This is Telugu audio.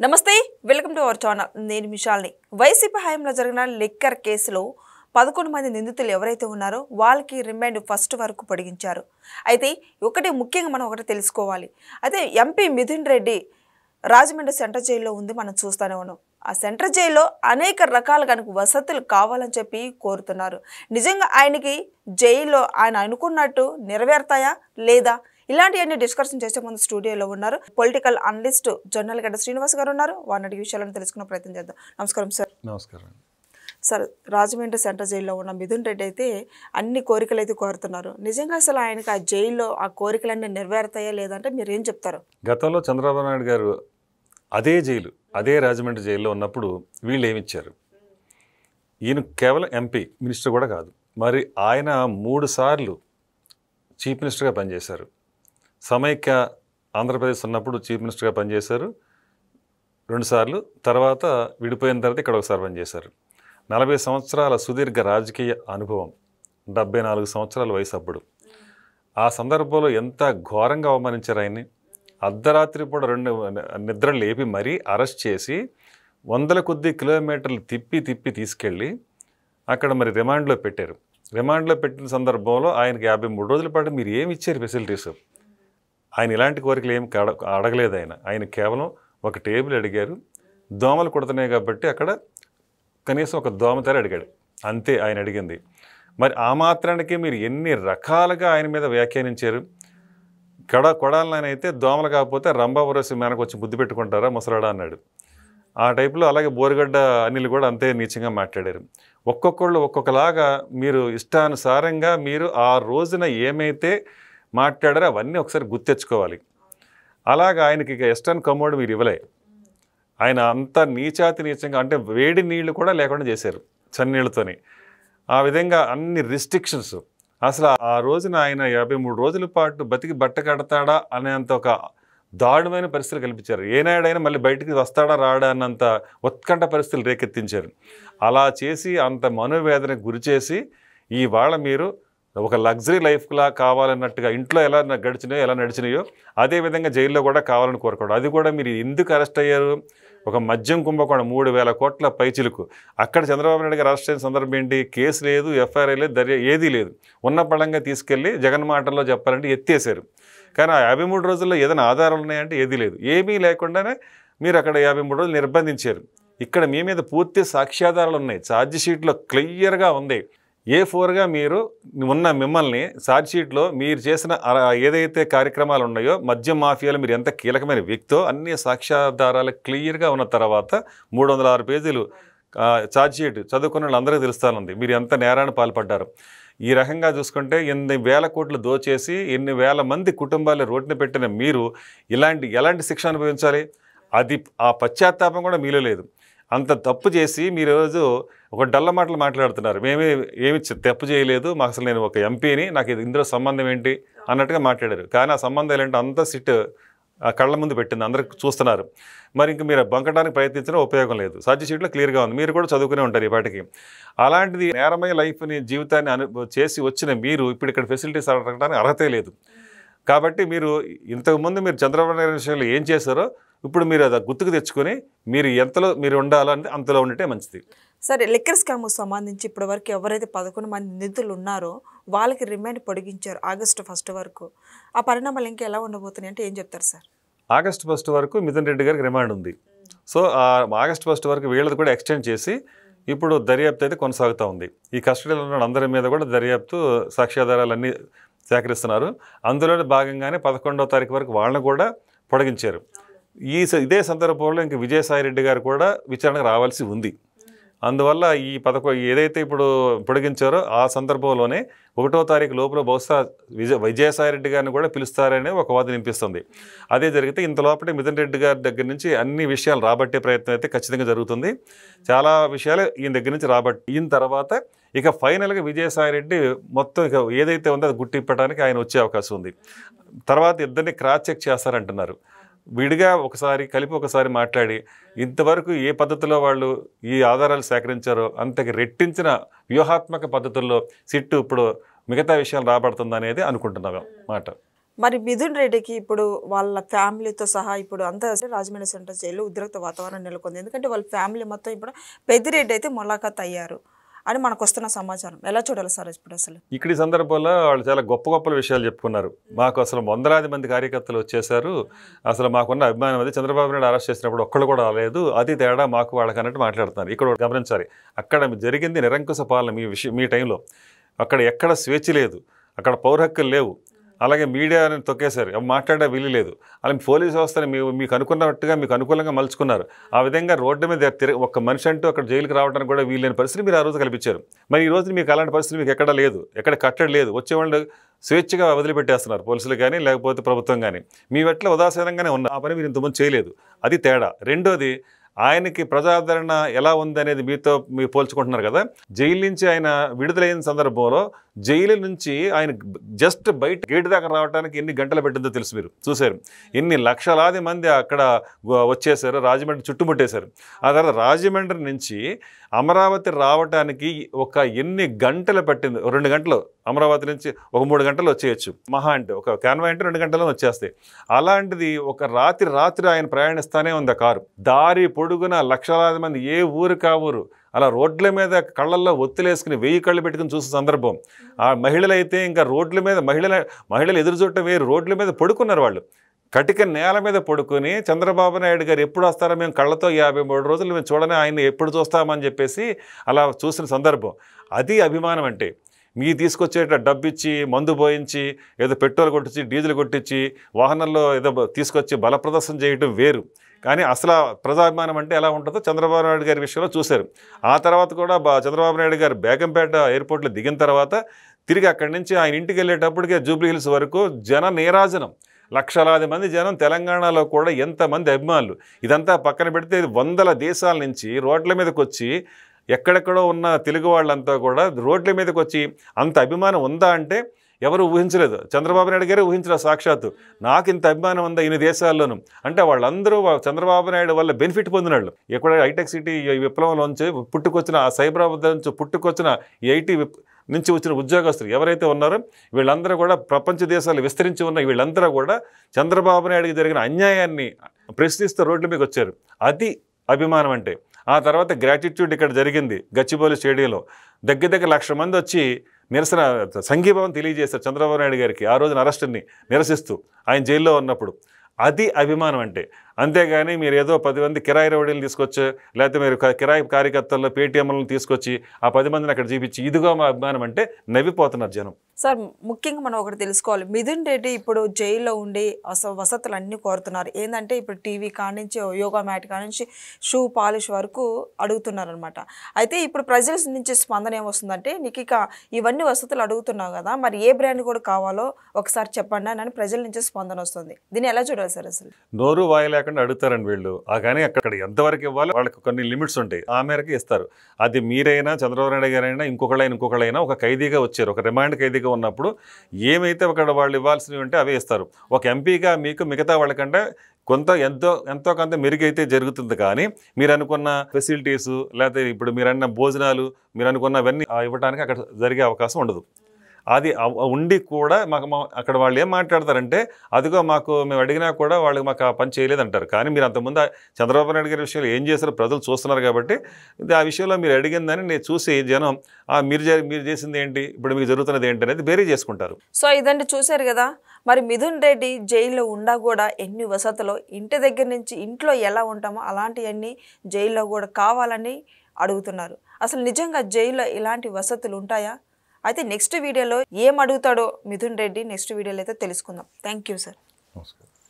నమస్తే వెల్కమ్ టు అవర్ ఛానల్ నేను మిషాల్ని వైసీపీ హయాంలో జరిగిన లిక్కర్ కేసులో 11 మంది నిందితులు ఎవరైతే ఉన్నారో వాళ్ళకి రిమాండ్ ఫస్ట్ వరకు పొడిగించారు అయితే ముఖ్యంగా మనం ఒకటి తెలుసుకోవాలి అయితే ఎంపీ మిథున్ రెడ్డి రాజమండ్రి సెంట్రల్ జైల్లో ఉంది మనం చూస్తూనే ఉన్నాం ఆ సెంట్రల్ జైల్లో అనేక రకాల వసతులు కావాలని చెప్పి కోరుతున్నారు నిజంగా ఆయనకి జైల్లో ఆయన అనుకున్నట్టు నెరవేర్తాయా లేదా ఇలాంటివన్నీ డిస్కషన్ చేసే ముందు స్టూడియోలో ఉన్నారు పొలిటికల్ అనలిస్ట్ జొన్నలగడ్డ శ్రీనివాస్ గారు ఉన్నారు వారి విషయాలను తెలుసుకునే ప్రయత్నం చేద్దాం నమస్కారం సార్ నమస్కారం సార్ రాజమండ్రి సెంట్రల్ జైల్లో ఉన్న మిథున్ రెడ్డి అయితే అన్ని కోరికలు అయితే కోరుతున్నారు నిజంగా అసలు ఆయనకి ఆ జైల్లో ఆ కోరికలన్నీ నెరవేరుతాయా లేదంటే మీరు ఏం చెప్తారు గతంలో చంద్రబాబు నాయుడు గారు అదే జైలు అదే రాజమండ్రి జైల్లో ఉన్నప్పుడు వీళ్ళు ఏమిచ్చారు ఈయన కేవలం ఎంపీ మినిస్టర్ కూడా కాదు మరి ఆయన 3 సార్లు చీఫ్ మినిస్టర్గా పనిచేశారు సమైక్య ఆంధ్రప్రదేశ్ ఉన్నప్పుడు చీఫ్ మినిస్టర్గా పనిచేశారు 2 సార్లు తర్వాత విడిపోయిన తర్వాత ఇక్కడ ఒకసారి పనిచేశారు 40 సంవత్సరాల సుదీర్ఘ రాజకీయ అనుభవం 74 సంవత్సరాల వయసు అప్పుడు ఆ సందర్భంలో ఎంత ఘోరంగా అవమానించారు ఆయన్ని అర్ధరాత్రి పూట 2 నిద్ర లేపి మరీ అరెస్ట్ చేసి 100 కొద్ది కిలోమీటర్లు తిప్పి తీసుకెళ్ళి అక్కడ మరి రిమాండ్లో పెట్టారు రిమాండ్లో పెట్టిన సందర్భంలో ఆయనకి 53 రోజుల పాటు మీరు ఏమి ఇచ్చారు ఫెసిలిటీస్ ఆయన ఇలాంటి కోరికలు ఏమి అడగలేదు ఆయన కేవలం ఒక టేబుల్ అడిగారు దోమలు కుడుతున్నాయి కాబట్టి అక్కడ కనీసం ఒక దోమతెర అడిగాడు అంతే ఆయన అడిగింది మరి ఆ మాత్రానికి మీరు ఎన్ని రకాలుగా ఆయన మీద వ్యాఖ్యానించారు కొడాలని అయితే దోమలు కాకపోతే రంభావరసి మేనకు వచ్చి బుద్ధి పెట్టుకుంటారా ముసలాడా అన్నాడు ఆ టైప్లో అలాగే బోరుగడ్డ అనిల్ కూడా అంతే నీచంగా మాట్లాడారు ఒక్కొక్కళ్ళు ఒక్కొక్కలాగా మీరు ఇష్టానుసారంగా మీరు ఆ రోజున ఏమైతే మాట్లాడారో అవన్నీ ఒకసారి గుర్తెచ్చుకోవాలి అలాగా ఆయనకి ఇక ఎస్టర్న్ కమోడ్ మీరు ఇవ్వలే ఆయన అంత నీచంగా అంటే వేడి నీళ్లు కూడా లేకుండా చేశారు చన్నీళ్ళతోని ఆ విధంగా అన్ని రిస్ట్రిక్షన్స్ అసలు ఆ రోజున ఆయన 53 రోజుల పాటు బతికి బట్ట కడతాడా అనేంత ఒక దారుణమైన పరిస్థితులు కల్పించారు ఏనాడైనా మళ్ళీ బయటికి వస్తాడా రాడా అన్నంత ఉత్కంఠ పరిస్థితులు రేకెత్తించారు అలా చేసి అంత మనోవేదనకు గురి చేసి ఇవాళ మీరు ఒక లగ్జరీ లైఫ్లా కావాలన్నట్టుగా ఇంట్లో ఎలా గడిచినాయో ఎలా నడిచినాయో అదేవిధంగా జైల్లో కూడా కావాలని కోరుకోవడం అది కూడా మీరు ఎందుకు అరెస్ట్ అయ్యారు ఒక మద్యం కుంభకోణం 3,000 కోట్ల పైచిలుకు అక్కడ చంద్రబాబు నాయుడు గారు అరెస్ట్ అయిన సందర్భం ఏంటి కేసు లేదు ఎఫ్ఐఆర్ లేదు ఏదీ లేదు ఉన్న పళంగా తీసుకెళ్ళి జగన్ మాటల్లో చెప్పాలంటే ఎత్తేసారు కానీ ఆ 53 రోజుల్లో ఏదైనా ఆధారాలు ఉన్నాయంటే ఏదీ లేదు ఏమీ లేకుండానే మీరు అక్కడ 53 రోజులు నిర్బంధించారు ఇక్కడ మీ మీద పూర్తి సాక్ష్యాధారాలు ఉన్నాయి ఛార్జ్ షీట్లో క్లియర్గా ఉంది A4గా మీరు ఉన్న మిమ్మల్ని ఛార్జ్షీట్లో మీరు చేసిన ఏదైతే కార్యక్రమాలు ఉన్నాయో మద్యం మాఫియాలో మీరు ఎంత కీలకమైన వ్యక్తో అన్ని సాక్ష్యాధారాలు క్లియర్గా ఉన్న తర్వాత 306 పేజీలు ఛార్జ్షీట్ చదువుకున్న వాళ్ళందరికీ తెలుస్తానుంది మీరు ఎంత నేరాన్ని పాల్పడ్డారు ఈ రకంగా చూసుకుంటే ఎన్ని వేల కోట్లు దోచేసి ఎన్ని వేల మంది కుటుంబాలు రోడ్డున పెట్టిన మీరు ఎలాంటి శిక్ష అనుభవించాలి అది ఆ పశ్చాత్తాపం కూడా మీలో లేదు అంత తప్పు చేసి మీరు ఈరోజు ఒక డల్ల మాటలు మాట్లాడుతున్నారు ఏమి తప్పు చేయలేదు మాకు అసలు నేను ఒక ఎంపీని నాకు ఇందులో సంబంధం ఏంటి అన్నట్టుగా మాట్లాడారు కానీ ఆ సంబంధం ఏంటంటే అంతా సిట్ కళ్ళ ముందు పెట్టింది అందరికి చూస్తున్నారు మరి ఇంక మీరు బంకడానికి ప్రయత్నించడం ఉపయోగం లేదు ఛార్జ్ షీట్లో క్లియర్గా ఉంది మీరు కూడా చదువుకునే ఉంటారు ఈ పాటికి అలాంటిది నేరమయ లైఫ్ని జీవితాన్ని చేసి వచ్చిన మీరు ఇప్పుడు ఇక్కడ ఫెసిలిటీస్ అడగడానికి అర్హతే లేదు కాబట్టి మీరు ఇంతకుముందు మీరు చంద్రబాబు నాయుడు విషయంలో ఏం చేశారో ఇప్పుడు మీరు అది గుర్తుకు తెచ్చుకొని మీరు ఎంతలో మీరు ఉండాలంటే అంతలో ఉంటే మంచిది సరే లిక్కర్ స్కామ్కు సంబంధించి ఇప్పటివరకు ఎవరైతే 11 మంది నిందితులు ఉన్నారో వాళ్ళకి రిమాండ్ పొడిగించారు ఆగస్టు 1 వరకు ఆ పరిణామాలు ఇంకా ఎలా ఉండబోతున్నాయి అంటే ఏం చెప్తారు సార్ ఆగస్టు 1 వరకు మిథున్ రెడ్డి గారికి రిమాండ్ ఉంది సో ఆగస్టు 1 వరకు వీళ్ళది కూడా ఎక్స్టెండ్ చేసి ఇప్పుడు దర్యాప్తు అయితే కొనసాగుతూ ఉంది ఈ కస్టడీలో ఉన్న అందరి మీద కూడా దర్యాప్తు సాక్ష్యాధారాలన్నీ సేకరిస్తున్నారు అందులోనే భాగంగానే 11వ తారీఖు వరకు వాళ్ళని కూడా పొడిగించారు ఇదే సందర్భంలో ఇంక విజయసాయిరెడ్డి గారు కూడా విచారణకు రావాల్సి ఉంది అందువల్ల ఈ ఏదైతే ఇప్పుడు పొడిగించారో ఆ సందర్భంలోనే 1వ తారీఖు లోపల బహుశా విజయసాయిరెడ్డి గారిని కూడా పిలుస్తారనే ఒక వాదన వినిపిస్తుంది అదే జరిగితే ఇంత లోపలే మిథున్ రెడ్డి గారి దగ్గర నుంచి అన్ని విషయాలు రాబట్టే ప్రయత్నం అయితే ఖచ్చితంగా జరుగుతుంది చాలా విషయాలు ఈయన దగ్గర నుంచి ఈయన తర్వాత ఇక ఫైనల్గా విజయసాయిరెడ్డి మొత్తం ఇక ఏదైతే ఉందో అది గుట్టిప్పడానికి ఆయన వచ్చే అవకాశం ఉంది తర్వాత ఇద్దరిని క్రాస్ చెక్ చేస్తారంటున్నారు విడిగా ఒకసారి కలిపి ఒకసారి మాట్లాడి ఇంతవరకు ఏ పద్ధతిలో వాళ్ళు ఈ ఆధారాలు సేకరించారో అంతకి రెట్టించిన వ్యూహాత్మక పద్ధతుల్లో సిట్టు ఇప్పుడు మిగతా విషయాలు రాబడుతుందనేది అనుకుంటున్నాం మాట మరి మిథున్ రెడ్డికి ఇప్పుడు వాళ్ళ ఫ్యామిలీతో సహా ఇప్పుడు అంతా రాజమండ్రి సెంట్రల్ జైలు ఉద్రిక్త వాతావరణం నెలకొంది. ఎందుకంటే వాళ్ళ ఫ్యామిలీ మొత్తం ఇప్పుడు పెద్దిరెడ్డి అయితే ములాఖాత్ అయ్యారు అని మనకు వస్తున్న సమాచారం. ఎలా చూడాలి సార్ ఇప్పుడు అసలు? ఇక్కడ ఈ సందర్భంలో వాళ్ళు చాలా గొప్ప గొప్ప విషయాలు చెప్పుకున్నారు. మాకు అసలు వందలాది మంది కార్యకర్తలు వచ్చేసారు, అసలు మాకున్న అభిమానం అది చంద్రబాబు నాయుడు అరెస్ట్ చేసినప్పుడు ఒక్కళ్ళు కూడా రాలేదు, అది తేడా మాకు వాళ్ళకి అన్నట్టు మాట్లాడుతున్నారు. ఇక్కడ గమనించాలి, అక్కడ జరిగింది నిరంకుశ పాలన. మీ టైంలో అక్కడ ఎక్కడ స్వేచ్ఛ లేదు, అక్కడ పౌర హక్కులు లేవు, అలాగే మీడియాని తొక్కేశారు, మాట్లాడే వీలు లేదు. అలా పోలీసు వ్యవస్థని మీకు అనుకున్నట్టుగా మీకు అనుకూలంగా మలుచుకున్నారు. ఆ విధంగా రోడ్డు మీద ఒక్క మనిషి అంటూ అక్కడ జైలుకి రావడానికి కూడా వీలైన పరిస్థితి మీరు ఆ రోజు కల్పించారు. మరి ఈ రోజు మీకు అలాంటి పరిస్థితి మీకు ఎక్కడ లేదు, ఎక్కడ కట్టడి లేదు. వచ్చేవాళ్ళు స్వేచ్ఛగా వదిలిపెట్టేస్తున్నారు, పోలీసులు కానీ లేకపోతే ప్రభుత్వం కానీ. మీ వెట్ల ఉదాసీనంగానే ఉన్న ఆ పని మీరు ఇంతకుముందు చేయలేదు, అది తేడా. రెండోది, ఆయనకి ప్రజాదరణ ఎలా ఉందనేది మీరు పోల్చుకుంటున్నారు కదా. జైలు నుంచి ఆయన విడుదలైన సందర్భంలో జైలు నుంచి ఆయన జస్ట్ బయట గేటు దాకా రావడానికి ఎన్ని గంటలు పెట్టిందో తెలుసు, మీరు చూశారు. ఎన్ని లక్షలాది మంది అక్కడ వచ్చేసారు, రాజమండ్రి చుట్టుముట్టేశారు. ఆ తర్వాత రాజమండ్రి నుంచి అమరావతి రావడానికి ఎన్ని గంటలు పట్టింది? 2 గంటలు. అమరావతి నుంచి 3 గంటలు వచ్చేయచ్చు మహా అంటే, ఒక కాన్వాయ్ అంటే 2 గంటల్లో వచ్చేస్తాయి. అలాంటిది ఒక రాత్రి ఆయన ప్రయాణిస్తానే ఉంది ఆ కారు. దారి పొడుగున లక్షలాది మంది ఏ ఊరు కా ఊరు అలా రోడ్ల మీద కళ్ళల్లో ఒత్తులేసుకుని 1000 కళ్ళు పెట్టుకుని చూసే సందర్భం. ఆ మహిళలు అయితే ఇంకా రోడ్ల మీద మహిళలు ఎదురు చూడటం వేరు, రోడ్ల మీద పడుకున్నారు. వాళ్ళు కటిక నేల మీద పడుకొని చంద్రబాబు నాయుడు గారు ఎప్పుడు వస్తారో మేము కళ్ళతో 53 రోజులు మేము చూడని ఆయన్ని ఎప్పుడు చూస్తామని చెప్పేసి అలా చూసిన సందర్భం. అది అభిమానం అంటే. మీ తీసుకొచ్చేట డబ్బు ఇచ్చి, మందు పోయించి, ఏదో పెట్రోల్ కొట్టించి, డీజిల్ కొట్టించి, వాహనంలో ఏదో తీసుకొచ్చి బల ప్రదర్శన చేయడం వేరు. కానీ అసలు ప్రజాభిమానం అంటే ఎలా ఉంటుందో చంద్రబాబు నాయుడు గారి విషయంలో చూశారు. ఆ తర్వాత కూడా చంద్రబాబు నాయుడు గారు బేగంపేట ఎయిర్పోర్ట్లో దిగిన తర్వాత తిరిగి అక్కడి నుంచి ఆయన ఇంటికి వెళ్ళేటప్పటికే జూబ్లీ హిల్స్ వరకు జన నీరాజనం, లక్షలాది మంది జనం. తెలంగాణలో కూడా ఎంతమంది అభిమానులు. ఇదంతా పక్కన పెడితే వందల దేశాల నుంచి రోడ్ల మీదకి వచ్చి, ఎక్కడెక్కడో ఉన్న తెలుగు వాళ్ళంతా కూడా రోడ్ల మీదకి వచ్చి అంత అభిమానం ఉందా అంటే ఎవరు ఊహించలేదు. చంద్రబాబు నాయుడు గారే ఊహించలేదు సాక్షాత్తు. నాకు ఇంత అభిమానం ఉందా ఇన్ని దేశాల్లోనూ అంటే. వాళ్ళందరూ చంద్రబాబు నాయుడు వల్ల బెనిఫిట్ పొందినాళ్ళు. ఎక్కడ హైటెక్ సిటీ విప్లవంలోంచి పుట్టుకొచ్చిన, ఆ సైబరాబాద్ నుంచి పుట్టుకొచ్చిన ఐటీ నుంచి వచ్చిన ఉద్యోగస్తులు ఎవరైతే ఉన్నారో వీళ్ళందరూ కూడా ప్రపంచ దేశాలు విస్తరించి ఉన్న వీళ్ళందరూ కూడా చంద్రబాబు నాయుడికి జరిగిన అన్యాయాన్ని ప్రశ్నిస్తూ రోడ్ల మీదకి వచ్చారు. అది అభిమానం అంటే. ఆ తర్వాత గ్రాటిట్యూడ్ ఇక్కడ జరిగింది గచ్చిబౌలి స్టేడియంలో. దగ్గర 1,00,000 మంది వచ్చి నిరసన సంఘీభావం తెలియజేశారు చంద్రబాబు నాయుడు గారికి ఆ రోజున అరెస్టుని నిరసిస్తూ ఆయన జైల్లో ఉన్నప్పుడు. అది అభిమానం అంటే. అంతేగాని మీరు ఏదో 10 మంది కిరాయి రౌడీలు తీసుకొచ్చి, లేకపోతే మీరు కిరాయి కార్యకర్తల్లో పేటీఎంలను తీసుకొచ్చి ఆ 10 మందిని అక్కడ చూపించి ఇదిగో మా అభిమానం అంటే నవ్విపోతున్నారు జనం. సార్, ముఖ్యంగా మనం ఒకటి తెలుసుకోవాలి. మిథున్ రెడ్డి ఇప్పుడు జైల్లో ఉండి వసతులు అన్నీ కోరుతున్నారు. ఏంటంటే ఇప్పుడు టీవీ కానించి, యోగా మ్యాట్ కానించి, షూ పాలిష్ వరకు అడుగుతున్నారనమాట. అయితే ఇప్పుడు ప్రజల నుంచి స్పందన ఏమొస్తుందంటే, నీకు ఇక ఇవన్నీ వసతులు అడుగుతున్నావు కదా, మరి ఏ బ్రాండ్ కూడా కావాలో ఒకసారి చెప్పండి అని ప్రజల నుంచి స్పందన వస్తుంది. దీన్ని ఎలా చూడాలి సార్ అసలు? నోరు వాయి లేకుండా అడుగుతారండి వీళ్ళు. కానీ అక్కడ ఎంతవరకు ఇవ్వాలో వాళ్ళకి కొన్ని లిమిట్స్ ఉంటాయి, ఆ మేరకు ఇస్తారు. అది మీరైనా చంద్రబాబు నాయుడు గారైనా ఇంకొకళ్ళైనా ఒక ఖైదీగా వచ్చారు, ఒక రిమాండ్ ఖైదీగా ఉన్నప్పుడు ఏమైతే అక్కడ వాళ్ళు ఇవ్వాల్సినవి ఉంటే అవే ఇస్తారు. ఒక ఎంపీగా మీకు మిగతా వాళ్ళకంటే ఎంతో కొంత మెరుగైతే జరుగుతుంది. కానీ మీరు అనుకున్న ఫెసిలిటీసు, లేకపోతే ఇప్పుడు మీరు అన్న భోజనాలు, మీరు అనుకున్నవన్నీ ఇవ్వడానికి అక్కడ జరిగే అవకాశం ఉండదు. అది ఉండి కూడా అక్కడ వాళ్ళు ఏం మాట్లాడతారంటే, అదిగో మేము అడిగినా కూడా వాళ్ళు మాకు ఆ పని చేయలేదంటారు. కానీ మీరు అంతకుముందు చంద్రబాబు నాయుడు గారి విషయంలో ఏం చేశారో ప్రజలు చూస్తున్నారు కాబట్టి ఆ విషయంలో మీరు అడిగిందని నేను చూసి జనం మీరు చేసింది ఏంటి, ఇప్పుడు మీకు జరుగుతున్నది ఏంటి అనేది బేరీ చేసుకుంటారు. సో ఇదండి, చూశారు కదా. మరి మిథున్ రెడ్డి జైల్లో ఉండా కూడా ఎన్ని వసతులు, ఇంటి దగ్గర నుంచి ఇంట్లో ఎలా ఉంటామో అలాంటివన్నీ జైల్లో కూడా కావాలని అడుగుతున్నారు. అసలు నిజంగా జైల్లో ఇలాంటి వసతులు ఉంటాయా? అయితే నెక్స్ట్ వీడియోలో ఏం అడుగుతాడో మిథున్ రెడ్డి నెక్స్ట్ వీడియోలో అయితే తెలుసుకుందాం. Thank you sir. నమస్కారం.